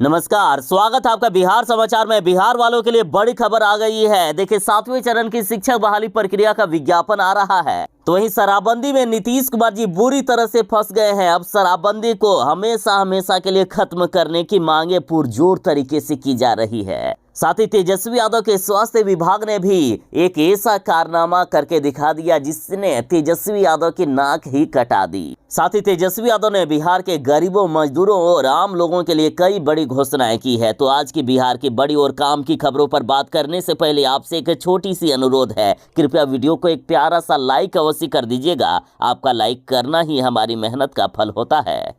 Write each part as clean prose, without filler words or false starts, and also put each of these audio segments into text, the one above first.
नमस्कार, स्वागत है आपका बिहार समाचार में। बिहार वालों के लिए बड़ी खबर आ गई है। देखिए, 7वें चरण की शिक्षक बहाली प्रक्रिया का विज्ञापन आ रहा है। तो वहीं शराबबंदी में नीतीश कुमार जी बुरी तरह से फंस गए हैं। अब शराबबंदी को हमेशा के लिए खत्म करने की मांगे पुरजोर तरीके से की जा रही है। साथ ही तेजस्वी यादव के स्वास्थ्य विभाग ने भी एक ऐसा कारनामा करके दिखा दिया जिसने तेजस्वी यादव की नाक ही कटा दी। साथ ही तेजस्वी यादव ने बिहार के गरीबों, मजदूरों और आम लोगों के लिए कई बड़ी घोषणाएं की है। तो आज की बिहार की बड़ी और काम की खबरों पर बात करने से पहले आपसे एक छोटी सी अनुरोध है, कृपया वीडियो को एक प्यारा सा लाइक अवश्य कर दीजिएगा। आपका लाइक करना ही हमारी मेहनत का फल होता है।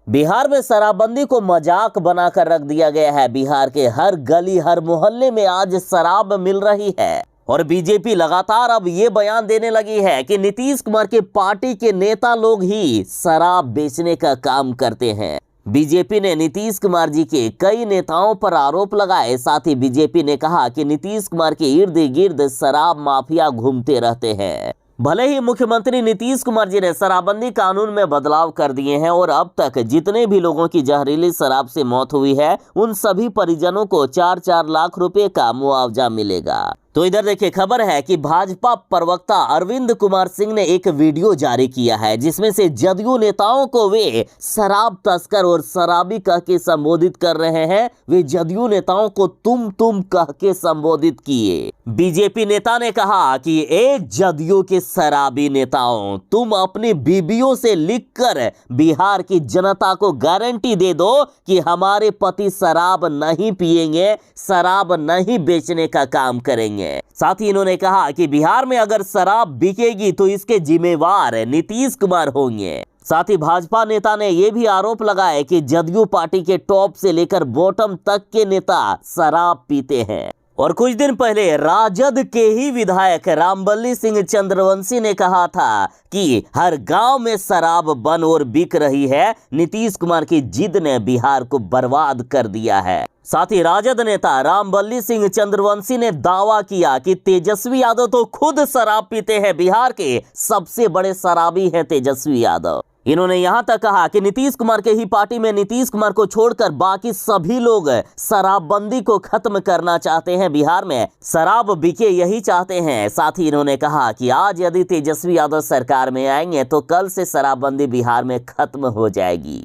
बिहार में शराबबंदी को मजाक बनाकर रख दिया गया है। बिहार के हर गली, हर मोहल्ले में आज शराब मिल रही है और बीजेपी लगातार अब ये बयान देने लगी है कि नीतीश कुमार के पार्टी के नेता लोग ही शराब बेचने का काम करते हैं। बीजेपी ने नीतीश कुमार जी के कई नेताओं पर आरोप लगाए। साथ ही बीजेपी ने कहा कि नीतीश कुमार के इर्द गिर्द शराब माफिया घूमते रहते हैं। भले ही मुख्यमंत्री नीतीश कुमार जी ने शराबबंदी कानून में बदलाव कर दिए हैं और अब तक जितने भी लोगों की जहरीली शराब से मौत हुई है उन सभी परिजनों को 4-4 लाख रुपए का मुआवजा मिलेगा। तो इधर देखिए, खबर है कि भाजपा प्रवक्ता अरविंद कुमार सिंह ने एक वीडियो जारी किया है जिसमें से जदयू नेताओं को वे शराब तस्कर और शराबी कह के संबोधित कर रहे हैं। वे जदयू नेताओं को तुम कह के संबोधित किए। बीजेपी नेता ने कहा कि ए जदयू के शराबी नेताओं, तुम अपनी बीबियों से लिखकर बिहार की जनता को गारंटी दे दो कि हमारे पति शराब नहीं पिएंगे, शराब नहीं बेचने का काम करेंगे। साथ ही इन्होंने कहा कि बिहार में अगर शराब बिकेगी तो इसके जिम्मेवार नीतीश कुमार होंगे। साथ ही भाजपा नेता ने यह भी आरोप लगाया कि जदयू पार्टी के टॉप से लेकर बॉटम तक के नेता शराब पीते हैं। और कुछ दिन पहले राजद के ही विधायक रामबल्ली सिंह चंद्रवंशी ने कहा था कि हर गांव में शराब बन और बिक रही है। नीतीश कुमार की जिद ने बिहार को बर्बाद कर दिया है। साथ ही राजद नेता रामबल्ली सिंह चंद्रवंशी ने दावा किया कि तेजस्वी यादव तो खुद शराब पीते हैं। बिहार के सबसे बड़े शराबी हैं तेजस्वी यादव। इन्होंने यहां तक कहा कि नीतीश कुमार के ही पार्टी में नीतीश कुमार को छोड़कर बाकी सभी लोग शराबबंदी को खत्म करना चाहते हैं। बिहार में शराब बिके यही चाहते हैं। साथ ही इन्होंने कहा कि आज यदि तेजस्वी यादव सरकार में आएंगे तो कल से शराबबंदी बिहार में खत्म हो जाएगी।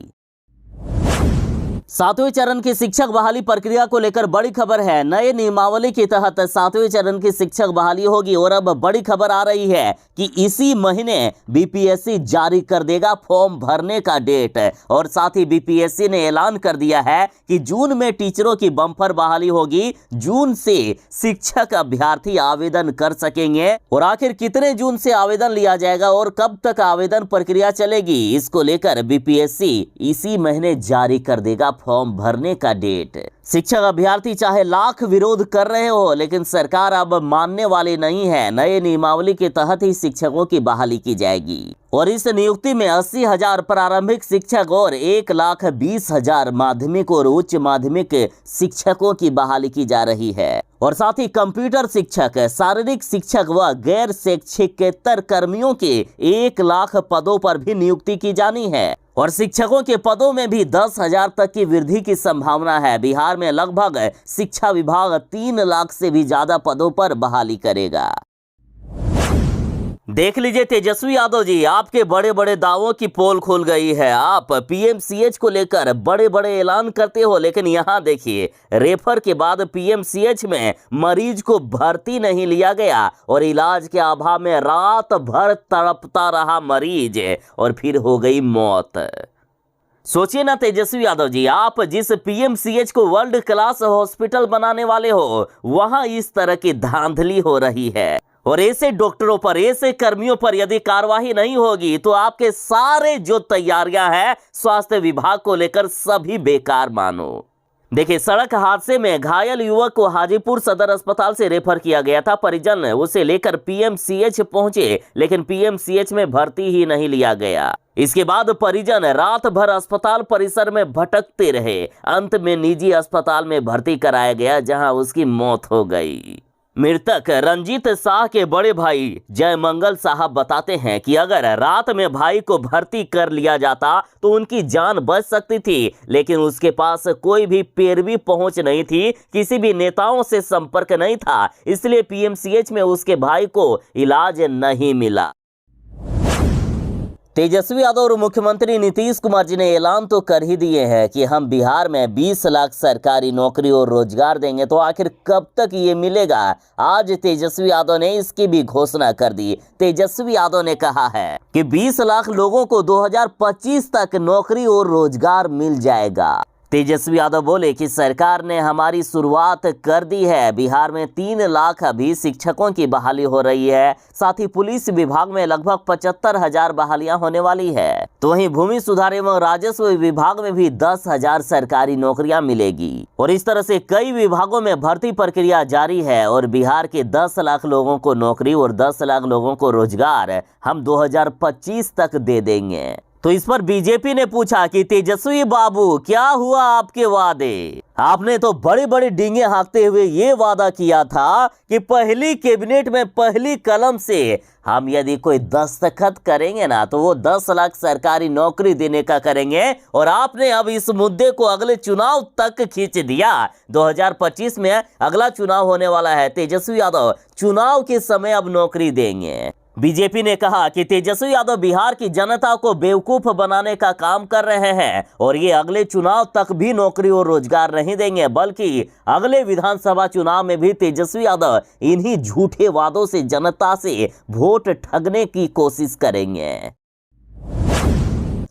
7वें चरण की शिक्षक बहाली प्रक्रिया को लेकर बड़ी खबर है। नए नियमावली के तहत 7वें चरण की शिक्षक बहाली होगी और अब बड़ी खबर आ रही है कि इसी महीने बीपीएससी जारी कर देगा फॉर्म भरने का डेट। और साथ ही बीपीएससी ने ऐलान कर दिया है कि जून में टीचरों की बम्पर बहाली होगी। जून से शिक्षक अभ्यर्थी आवेदन कर सकेंगे। और आखिर कितने जून से आवेदन लिया जाएगा और कब तक आवेदन प्रक्रिया चलेगी, इसको लेकर बीपीएससी इसी महीने जारी कर देगा फॉर्म भरने का डेट। शिक्षक अभ्यर्थी चाहे लाख विरोध कर रहे हो, लेकिन सरकार अब मानने वाली नहीं है। नए नियमावली के तहत ही शिक्षकों की बहाली की जाएगी और इस नियुक्ति में 80,000 प्रारंभिक शिक्षक और 1,20,000 माध्यमिक और उच्च माध्यमिक शिक्षकों की बहाली की जा रही है। और साथ ही कंप्यूटर शिक्षक, शारीरिक शिक्षक व गैर शैक्षिकेतर कर्मियों के 1 लाख पदों पर भी नियुक्ति की जानी है। और शिक्षकों के पदों में भी 10,000 तक की वृद्धि की संभावना है। बिहार में लगभग शिक्षा विभाग 3 लाख से भी ज्यादा पदों पर बहाली करेगा। देख लीजिए तेजस्वी यादव जी, आपके बड़े बड़े दावों की पोल खुल गई है। आप पीएमसीएच को लेकर बड़े बड़े ऐलान करते हो, लेकिन यहाँ देखिए, रेफर के बाद पीएमसीएच में मरीज को भर्ती नहीं लिया गया और इलाज के अभाव में रात भर तड़पता रहा मरीज और फिर हो गई मौत। सोचिए ना तेजस्वी यादव जी, आप जिस पीएमसीएच को वर्ल्ड क्लास हॉस्पिटल बनाने वाले हो, वहां इस तरह की धांधली हो रही है। और ऐसे डॉक्टरों पर, ऐसे कर्मियों पर यदि कार्रवाई नहीं होगी तो आपके सारे जो तैयारियां हैं स्वास्थ्य विभाग को लेकर सभी बेकार मानो। देखिए, सड़क हादसे में घायल युवक को हाजीपुर सदर अस्पताल से रेफर किया गया था। परिजन उसे लेकर पीएमसीएच पहुंचे, लेकिन पीएमसीएच में भर्ती ही नहीं लिया गया। इसके बाद परिजन रात भर अस्पताल परिसर में भटकते रहे। अंत में निजी अस्पताल में भर्ती कराया गया, जहां उसकी मौत हो गई। मृतक रंजीत शाह के बड़े भाई जयमंगल साहब बताते हैं कि अगर रात में भाई को भर्ती कर लिया जाता तो उनकी जान बच सकती थी, लेकिन उसके पास कोई भी पैरवी पहुंच नहीं थी, किसी भी नेताओं से संपर्क नहीं था, इसलिए पीएमसीएच में उसके भाई को इलाज नहीं मिला। तेजस्वी यादव और मुख्यमंत्री नीतीश कुमार जी ने ऐलान तो कर ही दिए हैं कि हम बिहार में 20 लाख सरकारी नौकरी और रोजगार देंगे, तो आखिर कब तक ये मिलेगा? आज तेजस्वी यादव ने इसकी भी घोषणा कर दी। तेजस्वी यादव ने कहा है कि 20 लाख लोगों को 2025 तक नौकरी और रोजगार मिल जाएगा। तेजस्वी यादव बोले कि सरकार ने हमारी शुरुआत कर दी है। बिहार में 3 लाख अभी शिक्षकों की बहाली हो रही है, साथ ही पुलिस विभाग में लगभग 75,000 बहालियां होने वाली है। तो वहीं भूमि सुधार एवं राजस्व विभाग में भी 10,000 सरकारी नौकरियां मिलेगी और इस तरह से कई विभागों में भर्ती प्रक्रिया जारी है और बिहार के 10 लाख लोगों को नौकरी और 10 लाख लोगों को रोजगार हम 2025 तक दे देंगे। तो इस पर बीजेपी ने पूछा कि तेजस्वी बाबू क्या हुआ आपके वादे? आपने तो बड़ी बड़ी डींगे हाँकते हुए ये वादा किया था कि पहली कैबिनेट में पहली कलम से हम यदि कोई दस्तखत करेंगे ना तो वो 10 लाख सरकारी नौकरी देने का करेंगे, और आपने अब इस मुद्दे को अगले चुनाव तक खींच दिया। 2025 में अगला चुनाव होने वाला है। तेजस्वी यादव चुनाव के समय अब नौकरी देंगे। बीजेपी ने कहा कि तेजस्वी यादव बिहार की जनता को बेवकूफ बनाने का काम कर रहे हैं और ये अगले चुनाव तक भी नौकरी और रोजगार नहीं देंगे, बल्कि अगले विधानसभा चुनाव में भी तेजस्वी यादव इन्हीं झूठे वादों से जनता से वोट ठगने की कोशिश करेंगे।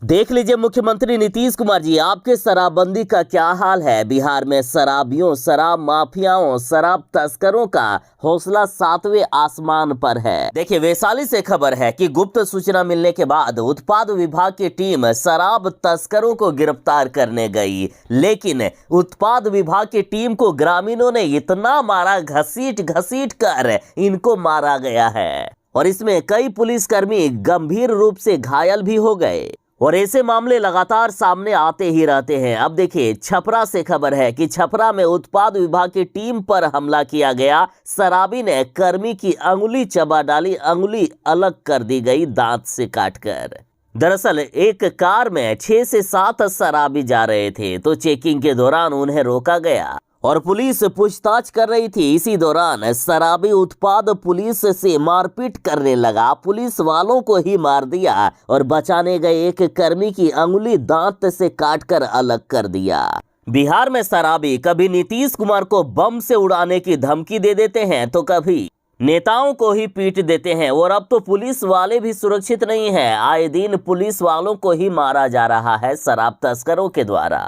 देख लीजिए मुख्यमंत्री नीतीश कुमार जी, आपके शराबबंदी का क्या हाल है। बिहार में शराबियों, शराब माफियाओं, शराब तस्करों का हौसला 7वें आसमान पर है। देखिए वैशाली से खबर है कि गुप्त सूचना मिलने के बाद उत्पाद विभाग की टीम शराब तस्करों को गिरफ्तार करने गई, लेकिन उत्पाद विभाग की टीम को ग्रामीणों ने इतना मारा, घसीट घसीट कर इनको मारा गया है और इसमें कई पुलिसकर्मी गंभीर रूप से घायल भी हो गए और ऐसे मामले लगातार सामने आते ही रहते हैं। अब देखिए छपरा से खबर है कि छपरा में उत्पाद विभाग की टीम पर हमला किया गया। शराबी ने कर्मी की अंगुली चबा डाली, अंगुली अलग कर दी गई दांत से काटकर। दरअसल एक कार में 6 से 7 शराबी जा रहे थे, तो चेकिंग के दौरान उन्हें रोका गया और पुलिस पूछताछ कर रही थी। इसी दौरान शराबी उत्पाद पुलिस से मारपीट करने लगा, पुलिस वालों को ही मार दिया और बचाने गए एक कर्मी की अंगुली दांत से काटकर अलग कर दिया। बिहार में शराबी कभी नीतीश कुमार को बम से उड़ाने की धमकी दे देते हैं तो कभी नेताओं को ही पीट देते हैं और अब तो पुलिस वाले भी सुरक्षित नहीं है। आए दिन पुलिस वालों को ही मारा जा रहा है शराब तस्करों के द्वारा।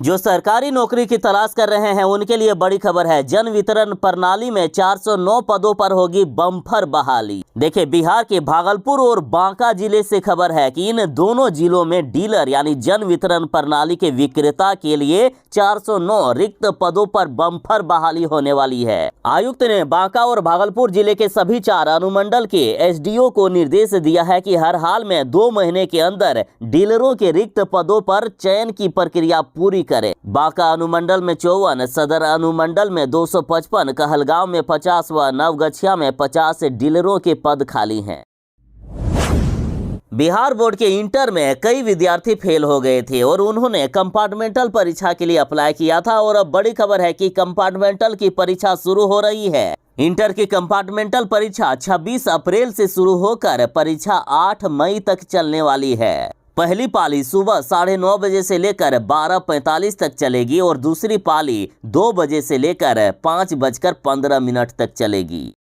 जो सरकारी नौकरी की तलाश कर रहे हैं उनके लिए बड़ी खबर है। जन वितरण प्रणाली में 409 पदों पर होगी बम्पर बहाली। देखिए बिहार के भागलपुर और बांका जिले से खबर है कि इन दोनों जिलों में डीलर यानी जन वितरण प्रणाली के विक्रेता के लिए 409 रिक्त पदों पर बम्पर बहाली होने वाली है। आयुक्त ने बांका और भागलपुर जिले के सभी 4 अनुमंडल के एसडीओ को निर्देश दिया है कि हर हाल में 2 महीने के अंदर डीलरों के रिक्त पदों पर चयन की प्रक्रिया पूरी करें। बांका अनुमंडल में 54, सदर अनुमंडल में 255, कहलगांव में 50 व नवगछिया में 50 डीलरों के पद खाली हैं। बिहार बोर्ड के इंटर में कई विद्यार्थी फेल हो गए थे और उन्होंने कंपार्टमेंटल परीक्षा के लिए अप्लाई किया था और अब बड़ी खबर है कि कंपार्टमेंटल की परीक्षा शुरू हो रही है। इंटर की कंपार्टमेंटल परीक्षा 26 अप्रैल से शुरू होकर परीक्षा 8 मई तक चलने वाली है। पहली पाली सुबह 9:30 बजे से लेकर 12:45 तक चलेगी और दूसरी पाली 2 बजे से लेकर 5:15 तक चलेगी।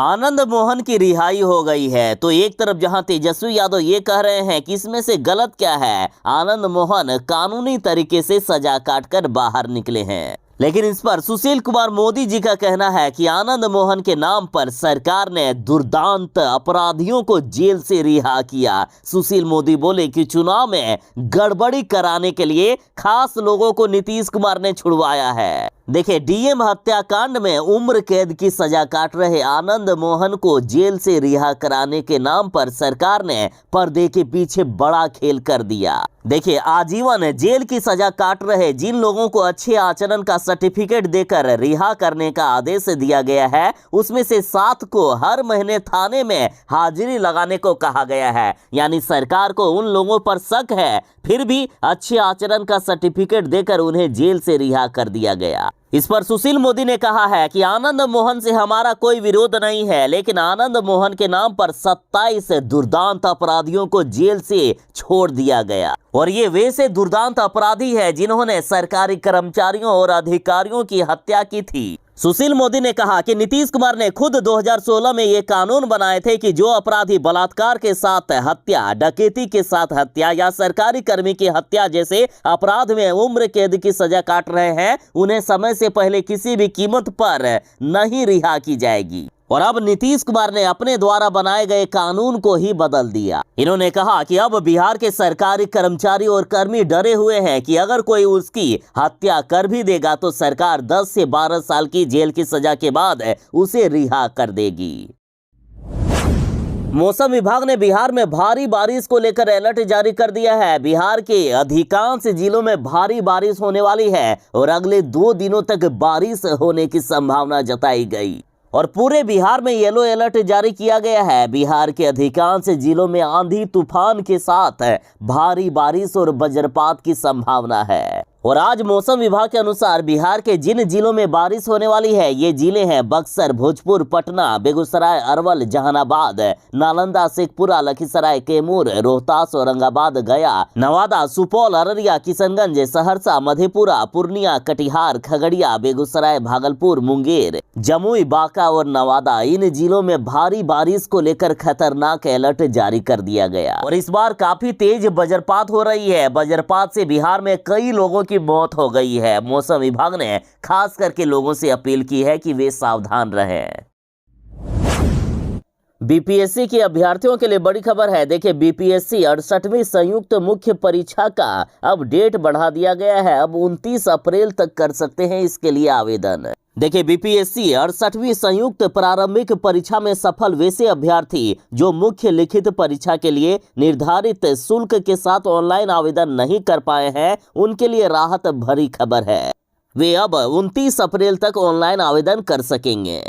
आनंद मोहन की रिहाई हो गई है, तो एक तरफ जहां तेजस्वी यादव ये कह रहे हैं कि इसमें से गलत क्या है, आनंद मोहन कानूनी तरीके से सजा काटकर बाहर निकले हैं, लेकिन इस पर सुशील कुमार मोदी जी का कहना है कि आनंद मोहन के नाम पर सरकार ने दुर्दांत अपराधियों को जेल से रिहा किया। सुशील मोदी बोले कि चुनाव में गड़बड़ी कराने के लिए खास लोगों को नीतीश कुमार ने छुड़वाया है। देखिए, डीएम हत्याकांड में उम्र कैद की सजा काट रहे आनंद मोहन को जेल से रिहा कराने के नाम पर सरकार ने पर्दे के पीछे बड़ा खेल कर दिया। देखिए, आजीवन जेल की सजा काट रहे जिन लोगों को अच्छे आचरण का सर्टिफिकेट देकर रिहा करने का आदेश दिया गया है, उसमें से 7 को हर महीने थाने में हाजिरी लगाने को कहा गया है। यानी सरकार को उन लोगों पर शक है, फिर भी अच्छे आचरण का सर्टिफिकेट देकर उन्हें जेल से रिहा कर दिया गया। इस पर सुशील मोदी ने कहा है कि आनंद मोहन से हमारा कोई विरोध नहीं है, लेकिन आनंद मोहन के नाम पर 27 दुर्दांत अपराधियों को जेल से छोड़ दिया गया और ये वैसे दुर्दांत अपराधी है जिन्होंने सरकारी कर्मचारियों और अधिकारियों की हत्या की थी। सुशील मोदी ने कहा कि नीतीश कुमार ने खुद 2016 में ये कानून बनाए थे कि जो अपराधी बलात्कार के साथ हत्या, डकैती के साथ हत्या या सरकारी कर्मी की हत्या जैसे अपराध में उम्र कैद की सजा काट रहे हैं, उन्हें समय से पहले किसी भी कीमत पर नहीं रिहा की जाएगी। और अब नीतीश कुमार ने अपने द्वारा बनाए गए कानून को ही बदल दिया। इन्होंने कहा कि अब बिहार के सरकारी कर्मचारी और कर्मी डरे हुए हैं कि अगर कोई उसकी हत्या कर भी देगा तो सरकार 10 से 12 साल की जेल की सजा के बाद उसे रिहा कर देगी। मौसम विभाग ने बिहार में भारी बारिश को लेकर अलर्ट जारी कर दिया है। बिहार के अधिकांश जिलों में भारी बारिश होने वाली है और अगले 2 दिनों तक बारिश होने की संभावना जताई गई और पूरे बिहार में येलो अलर्ट जारी किया गया है। बिहार के अधिकांश जिलों में आंधी तूफान के साथ भारी बारिश और वज्रपात की संभावना है। और आज मौसम विभाग के अनुसार बिहार के जिन जिलों में बारिश होने वाली है, ये जिले हैं बक्सर, भोजपुर, पटना, बेगूसराय, अरवल, जहानाबाद, नालंदा, शेखपुरा, लखीसराय, कैमूर, रोहतास, औरंगाबाद, गया, नवादा, सुपौल, अररिया, किशनगंज, सहरसा, मधेपुरा, पूर्णिया, कटिहार, खगड़िया, बेगूसराय, भागलपुर, मुंगेर, जमुई, बांका और नवादा। इन जिलों में भारी बारिश को लेकर खतरनाक अलर्ट जारी कर दिया गया और इस बार काफी तेज वज्रपात हो रही है। वज्रपात से बिहार में कई लोगों की मौत हो गई है। मौसम विभाग ने खास करके लोगों से अपील की है कि वे सावधान रहें। बीपीएससी के अभ्यर्थियों के लिए बड़ी खबर है। देखिए, बीपीएससी 68वीं संयुक्त मुख्य परीक्षा का अब डेट बढ़ा दिया गया है। अब 29 अप्रैल तक कर सकते हैं इसके लिए आवेदन। देखिए, बीपीएससी 68वीं संयुक्त प्रारंभिक परीक्षा में सफल वैसे अभ्यर्थी जो मुख्य लिखित परीक्षा के लिए निर्धारित शुल्क के साथ ऑनलाइन आवेदन नहीं कर पाए हैं, उनके लिए राहत भरी खबर है। वे अब 29 अप्रैल तक ऑनलाइन आवेदन कर सकेंगे।